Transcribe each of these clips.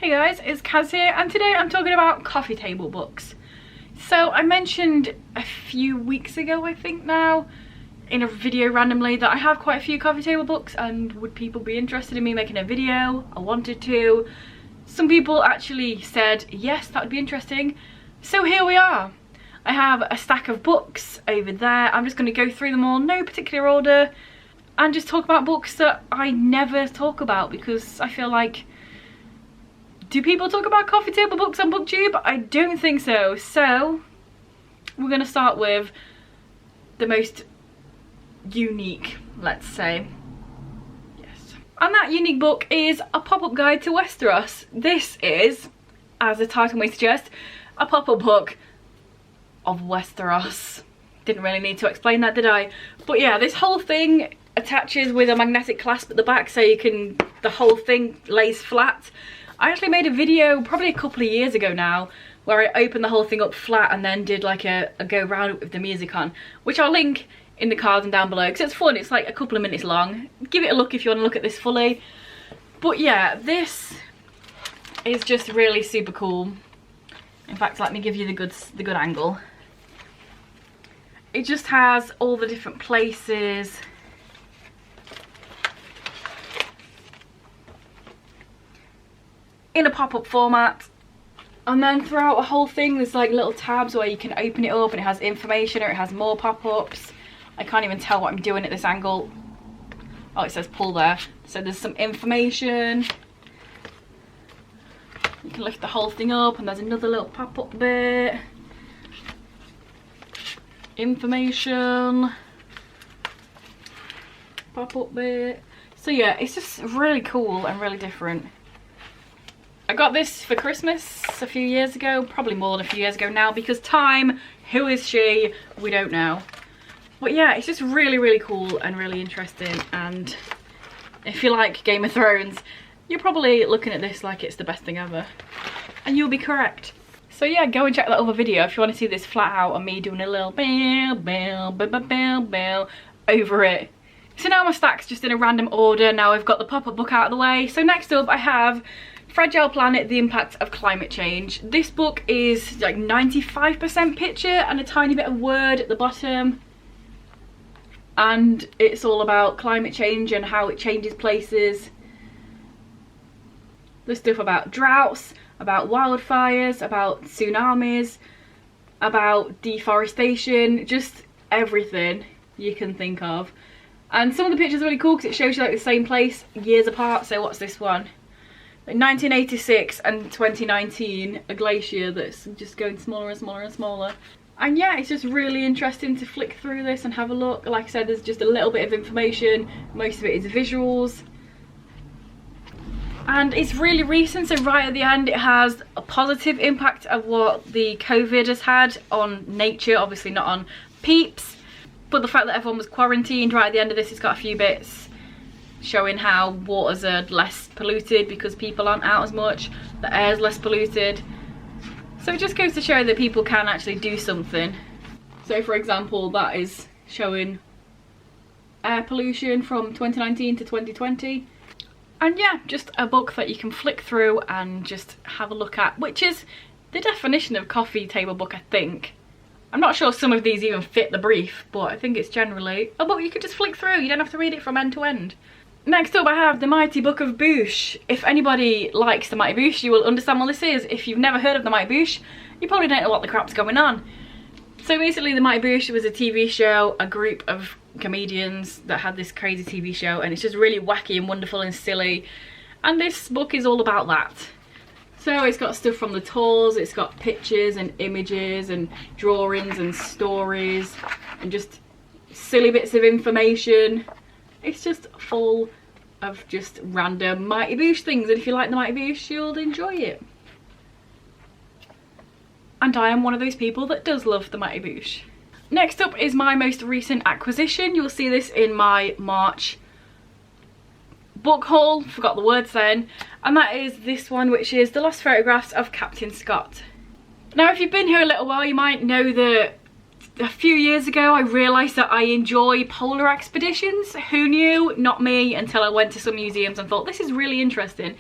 Hey guys, it's Kaz here, and today I'm talking about coffee table books. So I mentioned a few weeks ago, I think now, in a video randomly, that I have quite a few coffee table books and would people be interested in me making a video? I wanted to. Some people actually said yes, that would be interesting. So here we are. I have a stack of books over there. I'm just going to go through them all, no particular order, and just talk about books that I never talk about, because I feel like, do people talk about coffee table books on booktube? I don't think so. So we're going to start with the most unique, let's say. Yes. And that unique book is A Pop-Up Guide to Westeros. This is, as the title may suggest, a pop-up book of Westeros. Didn't really need to explain that, did I? But yeah, this whole thing attaches with a magnetic clasp at the back, so you can, the whole thing lays flat. I actually made a video probably a couple of years ago now where I opened the whole thing up flat and then did like a go round with the music on, which I'll link in the cards and down below because it's fun. It's like a couple of minutes long. Give it a look if you want to look at this fully. But yeah, this is just really super cool. In fact, let me give you the good angle. It just has all the different places. In a pop-up format, and then throughout the whole thing there's like little tabs where you can open it up and it has information or it has more pop-ups. I can't even tell what I'm doing at this angle. Oh, it says pull there. So there's some information. You can lift the whole thing up and there's another little pop-up bit. Information. Pop-up bit. So yeah, it's just really cool and really different. I got this for Christmas a few years ago, probably more than a few years ago now, because time, who is she, we don't know. But yeah, it's just really, really cool and really interesting, and if you like Game of Thrones, you're probably looking at this like it's the best thing ever. And you'll be correct. So yeah, go and check that other video if you want to see this flat out on me doing a little bell, bell, bell, bell, bell, bell over it. So now my stack's just in a random order. Now I've got the pop-up book out of the way. So next up I have Fragile Planet, The Impact of Climate Change. This book is like 95% picture and a tiny bit of word at the bottom. And it's all about climate change and how it changes places. There's stuff about droughts, about wildfires, about tsunamis, about deforestation, just everything you can think of. And some of the pictures are really cool because it shows you like the same place years apart. So what's this one? 1986 and 2019, a glacier that's just going smaller and smaller and smaller. And yeah, it's just really interesting to flick through this and have a look. Like I said, there's just a little bit of information. Most of it is visuals. And it's really recent, so right at the end it has a positive impact of what the COVID has had on nature, obviously not on peeps. But the fact that everyone was quarantined, right at the end of this it's got a few bits showing how waters are less polluted because people aren't out as much, the air's less polluted. So it just goes to show that people can actually do something. So for example, that is showing air pollution from 2019 to 2020. And yeah, just a book that you can flick through and just have a look at, which is the definition of coffee table book, I think. I'm not sure some of these even fit the brief, but I think it's generally a book you can just flick through. You don't have to read it from end to end. Next up I have The Mighty Book of Boosh. If anybody likes The Mighty Boosh, you will understand what this is. If you've never heard of The Mighty Boosh, you probably don't know what the crap's going on. So basically The Mighty Boosh was a TV show, a group of comedians that had this crazy TV show, and it's just really wacky and wonderful and silly. And this book is all about that. So it's got stuff from the tours, it's got pictures and images and drawings and stories and just silly bits of information. It's just full of just random Mighty Boosh things, and if you like the Mighty Boosh, you'll enjoy it. And I am one of those people that does love the Mighty Boosh. Next up is my most recent acquisition. You'll see this in my March book haul, forgot the words then, and that is this one, which is The Lost Photographs of Captain Scott. Now if you've been here a little while, you might know that a few years ago I realised that I enjoy polar expeditions. Who knew? Not me, until I went to some museums and thought this is really interesting.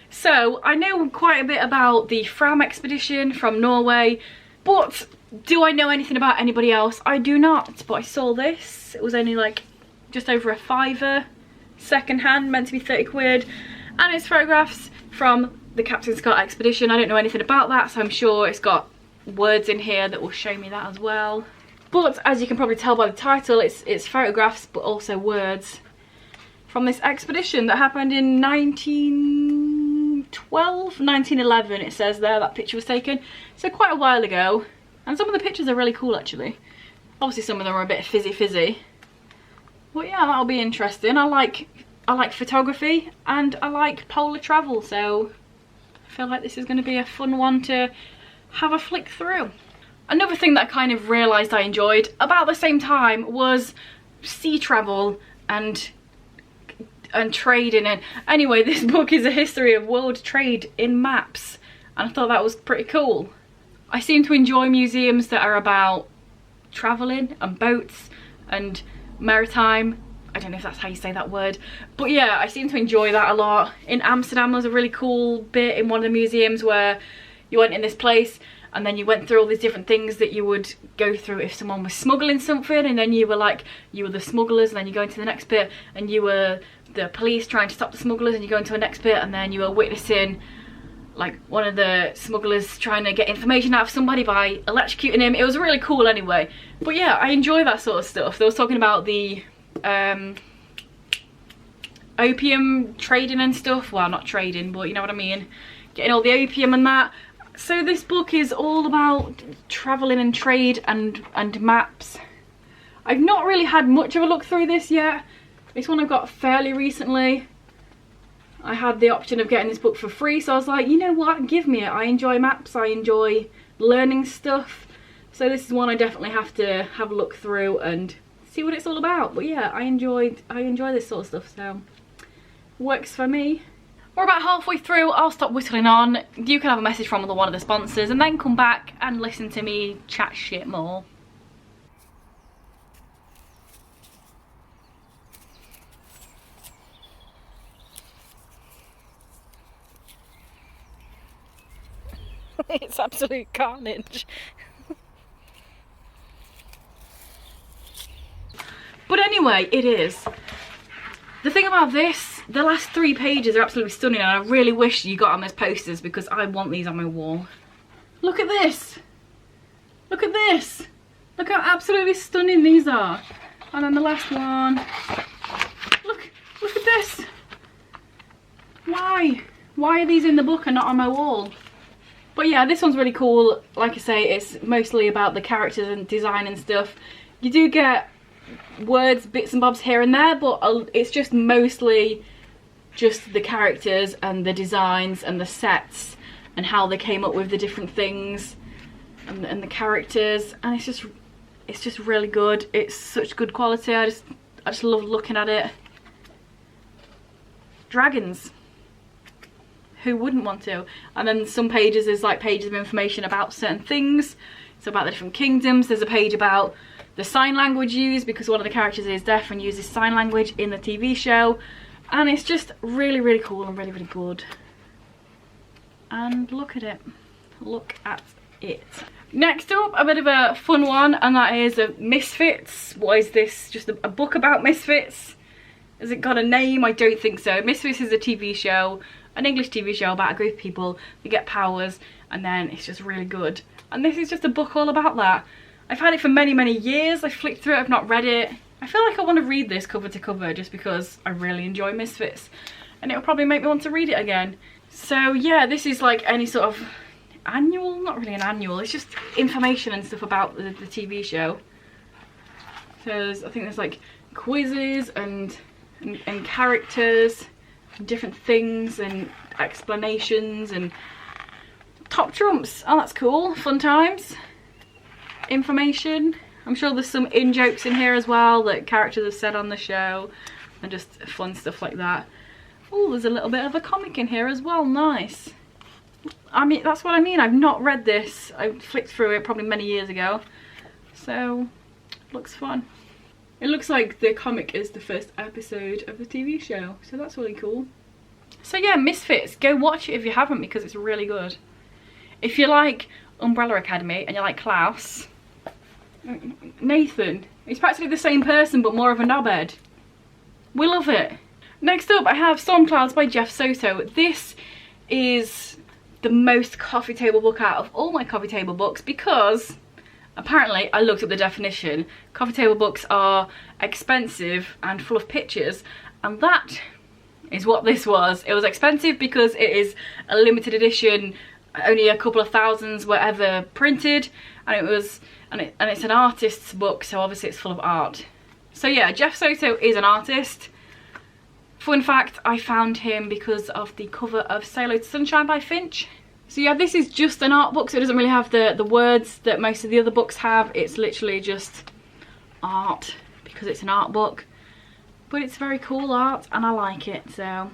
So I know quite a bit about the Fram expedition from Norway, but do I know anything about anybody else? I do not, but I saw this. It was only like just over a £5 second hand, meant to be 30 quid, and it's photographs from the Captain Scott expedition. I don't know anything about that, so I'm sure it's got words in here that will show me that as well. But as you can probably tell by the title, it's photographs but also words from this expedition that happened in 1911 it says there. That picture was taken, so quite a while ago, and some of the pictures are really cool actually. Obviously some of them are a bit fizzy, but yeah, that'll be interesting. I like photography and I like polar travel, so I feel like this is going to be a fun one to have a flick through. Another thing that I kind of realised I enjoyed about the same time was sea travel and trading. And anyway, this book is a history of world trade in maps, and I thought that was pretty cool. I seem to enjoy museums that are about travelling and boats and maritime. I don't know if that's how you say that word, but yeah, I seem to enjoy that a lot. In Amsterdam there was a really cool bit in one of the museums where you went in this place and then you went through all these different things that you would go through if someone was smuggling something, and then you were the smugglers, and then you go into the next bit and you were the police trying to stop the smugglers, and you go into the next bit and then you were witnessing like one of the smugglers trying to get information out of somebody by electrocuting him. It was really cool anyway. But yeah, I enjoy that sort of stuff. They was talking about the opium trading and stuff. Well, not trading, but you know what I mean, getting all the opium and that. So this book is all about travelling and trade and maps. I've not really had much of a look through this yet. It's one I've got fairly recently. I had the option of getting this book for free, so I was like, you know what, give me it. I enjoy maps, I enjoy learning stuff. So this is one I definitely have to have a look through and see what it's all about. But yeah, I enjoy this sort of stuff, so works for me. We're about halfway through. I'll stop whittling on. You can have a message from one of the sponsors and then come back and listen to me chat shit more. It's absolute carnage. But anyway, it is. The thing about this, the last 3 pages are absolutely stunning, and I really wish you got on those posters because I want these on my wall. Look at this. Look at this. Look how absolutely stunning these are. And then the last one. Look at this. Why? Why are these in the book and not on my wall? But yeah, this one's really cool. Like I say, it's mostly about the characters and design and stuff. You do get words, bits and bobs here and there, but it's just mostly just the characters and the designs and the sets and how they came up with the different things and the characters, and it's just really good. It's such good quality. I just love looking at it. Dragons. Who wouldn't want to? And then some pages is like pages of information about certain things. So about the different kingdoms. There's a page about the sign language used because one of the characters is deaf and uses sign language in the TV show. And it's just really, really cool and really, really good. And look at it. Look at it. Next up, a bit of a fun one, and that is Misfits. What is this? Just a book about Misfits? Has it got a name? I don't think so. Misfits is a TV show, an English TV show about a group of people that get powers, and then it's just really good. And this is just a book all about that. I've had it for many, many years. I flicked through it, I've not read it. I feel like I want to read this cover to cover just because I really enjoy Misfits. And it'll probably make me want to read it again. So yeah, this is like any sort of annual, not really an annual, it's just information and stuff about the TV show. So I think there's like quizzes and characters, and different things and explanations and top trumps. Oh, that's cool. Fun times. Information. I'm sure there's some in-jokes in here as well that characters have said on the show and just fun stuff like that. Oh, there's a little bit of a comic in here as well. Nice. I mean, that's what I mean. I've not read this. I flicked through it probably many years ago. So, looks fun. It looks like the comic is the first episode of the TV show, so that's really cool. So yeah, Misfits, go watch it if you haven't, because it's really good. If you like Umbrella Academy and you like Klaus, Nathan, he's practically the same person but more of a knobhead. We love it. Next up I have Storm Clouds by Jeff Soto. This is the most coffee table book out of all my coffee table books, because apparently I looked up the definition. Coffee table books are expensive and full of pictures, and that is what this was. It was expensive because it is a limited edition, only a couple of thousands were ever printed, and it's an artist's book, so obviously it's full of art. So yeah, Jeff Soto is an artist. Fun fact, I found him because of the cover of Say Hello to Sunshine by Finch. So yeah, this is just an art book, so it doesn't really have the words that most of the other books have. It's literally just art because it's an art book. But it's very cool art and I like it, so.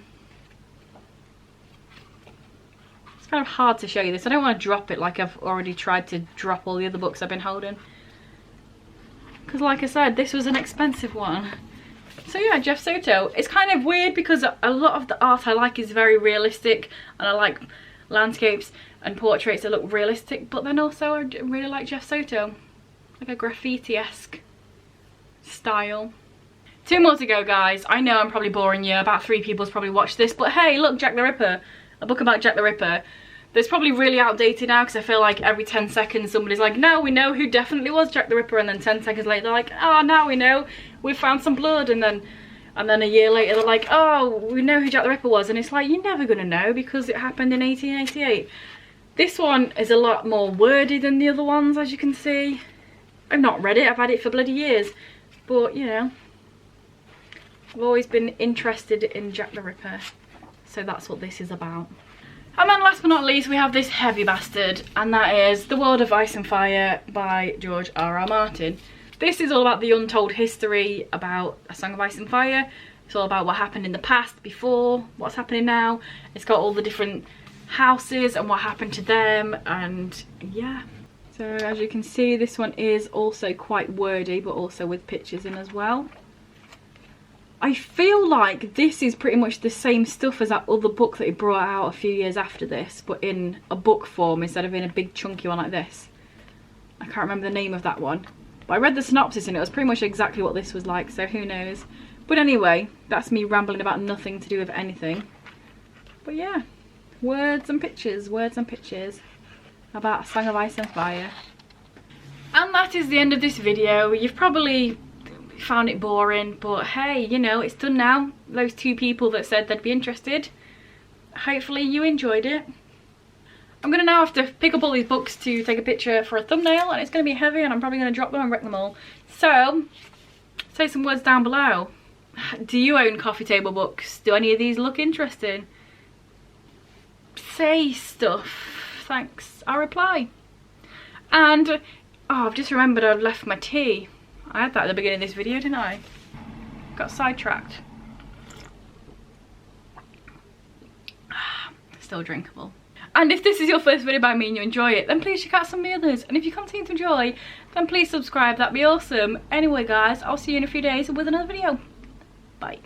It's kind of hard to show you this. I don't want to drop it like I've already tried to drop all the other books I've been holding. Because like I said, this was an expensive one. So yeah, Jeff Soto. It's kind of weird because a lot of the art I like is very realistic, and I like landscapes and portraits that look realistic, but then also I really like Jeff Soto. Like a graffiti-esque style. 2 more to go, guys. I know I'm probably boring you. About 3 people's probably watched this, but hey, look, Jack the Ripper. A book about Jack the Ripper. That's probably really outdated now, because I feel like every 10 seconds somebody's like, no, we know who definitely was Jack the Ripper, and then 10 seconds later they're like, oh, now we know, we found some blood, and then a year later they're like, oh, we know who Jack the Ripper was, and it's like, you're never gonna know because it happened in 1888. This one is a lot more wordy than the other ones, as you can see. I've not read it, I've had it for bloody years, but you know, I've always been interested in Jack the Ripper, so that's what this is about. And then last but not least, we have this heavy bastard, and that is The World of Ice and Fire by George R.R. Martin. This is all about the untold history about A Song of Ice and Fire. It's all about what happened in the past, before, what's happening now. It's got all the different houses and what happened to them, and yeah. So as you can see, this one is also quite wordy, but also with pictures in as well. I feel like this is pretty much the same stuff as that other book that he brought out a few years after this, but in a book form instead of in a big chunky one like this. I can't remember the name of that one, but I read the synopsis and it was pretty much exactly what this was like, so who knows. But anyway, that's me rambling about nothing to do with anything. But yeah, words and pictures about A Song of Ice and Fire. And that is the end of this video. You've probably found it boring, but hey, you know, it's done now. Those 2 people that said they'd be interested, hopefully you enjoyed it. I'm gonna now have to pick up all these books to take a picture for a thumbnail, and it's gonna be heavy and I'm probably gonna drop them and wreck them all. So say some words down below. Do you own coffee table books? Do any of these look interesting? Say stuff, thanks, I'll reply. And oh, I've just remembered I've left my tea. I had that at the beginning of this video, didn't I? Got sidetracked. Still drinkable. And if this is your first video by me and you enjoy it, then please check out some of the others. And if you continue to enjoy, then please subscribe, that'd be awesome. Anyway guys, I'll see you in a few days with another video. Bye.